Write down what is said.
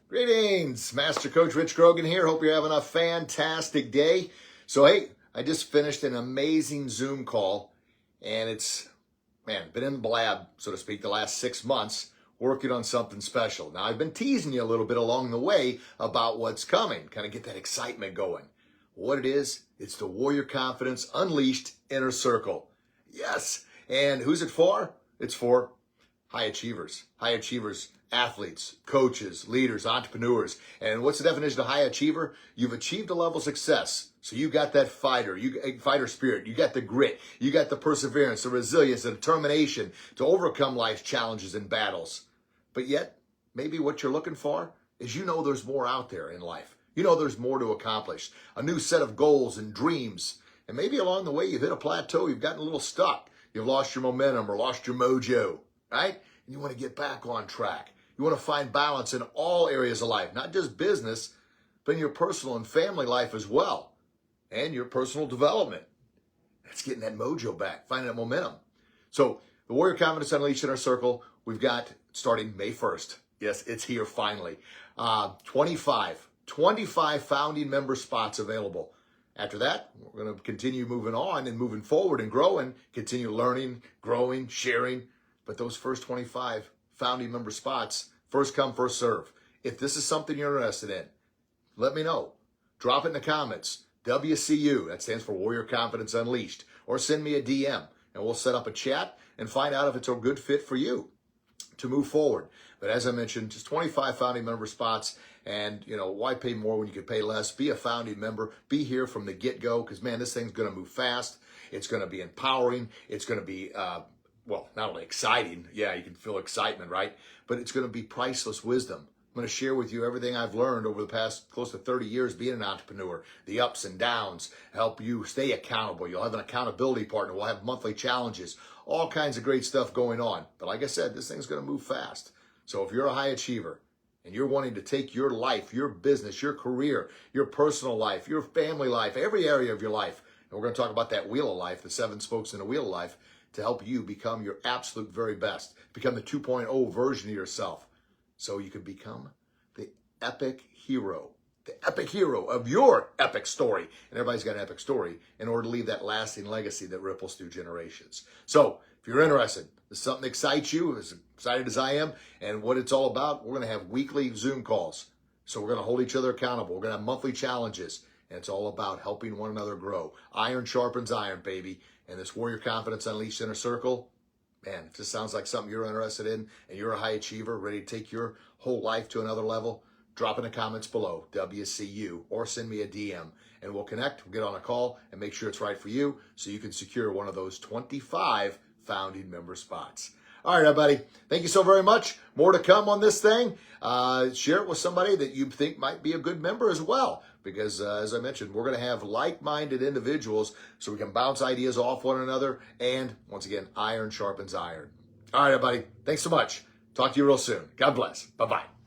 Greetings, Master Coach Rich Grogan here. Hope you're having a fantastic day. So, hey, I just finished an amazing Zoom call, and it's, been in the lab, so to speak, the last 6 months working on something special. Now, I've been teasing you a little bit along the way about what's coming, kind of get that excitement going. What it is, it's the Warrior Confidence Unleashed Inner Circle. Yes, and who's it for? It's for high achievers, athletes, coaches, leaders, entrepreneurs. And what's the definition of high achiever? You've achieved a level of success. So you got that fighter spirit. You got the grit. You got the perseverance, the resilience, the determination to overcome life's challenges and battles. But yet, maybe what you're looking for is there's more out there in life. There's more to accomplish. A new set of goals and dreams. And maybe along the way you've hit a plateau. You've gotten a little stuck. You've lost your momentum or lost your mojo. Right? And you want to get back on track. You want to find balance in all areas of life, not just business, but in your personal and family life as well, and your personal development. That's getting that mojo back, finding that momentum. So the Warrior Confidence Unleashed Inner Circle, we've got starting May 1st. Yes, it's here finally. 25 founding member spots available. After that, we're going to continue moving on and moving forward and growing, continue learning, growing, sharing. But those first 25 founding member spots, first come, first serve. If this is something you're interested in, let me know. Drop it in the comments. WCU, that stands for Warrior Confidence Unleashed. Or send me a DM, and we'll set up a chat and find out if it's a good fit for you to move forward. But as I mentioned, just 25 founding member spots. And, why pay more when you can pay less? Be a founding member. Be here from the get-go because, this thing's going to move fast. It's going to be empowering. It's going to be not only exciting, you can feel excitement, right? But it's going to be priceless wisdom. I'm going to share with you everything I've learned over the past close to 30 years being an entrepreneur, the ups and downs, help you stay accountable. You'll have an accountability partner. We'll have monthly challenges, all kinds of great stuff going on. But like I said, this thing's going to move fast. So if you're a high achiever and you're wanting to take your life, your business, your career, your personal life, your family life, every area of your life, and we're going to talk about that wheel of life, the 7 spokes in the wheel of life, to help you become your absolute very best, become the 2.0 version of yourself, so you can become the epic hero of your epic story. And everybody's got an epic story in order to leave that lasting legacy that ripples through generations. So if you're interested, if something excites you, as excited as I am, and what it's all about, we're going to have weekly Zoom calls. So we're going to hold each other accountable. We're going to have monthly challenges. And it's all about helping one another grow. Iron sharpens iron, baby. And this Warrior Confidence Unleashed Inner Circle, if this sounds like something you're interested in and you're a high achiever, ready to take your whole life to another level, drop in the comments below, WCU, or send me a DM. And we'll connect, we'll get on a call, and make sure it's right for you so you can secure one of those 25 founding member spots. All right, everybody. Thank you so very much. More to come on this thing. Share it with somebody that you think might be a good member as well. Because, as I mentioned, we're going to have like-minded individuals so we can bounce ideas off one another. And, once again, iron sharpens iron. All right, everybody. Thanks so much. Talk to you real soon. God bless. Bye-bye.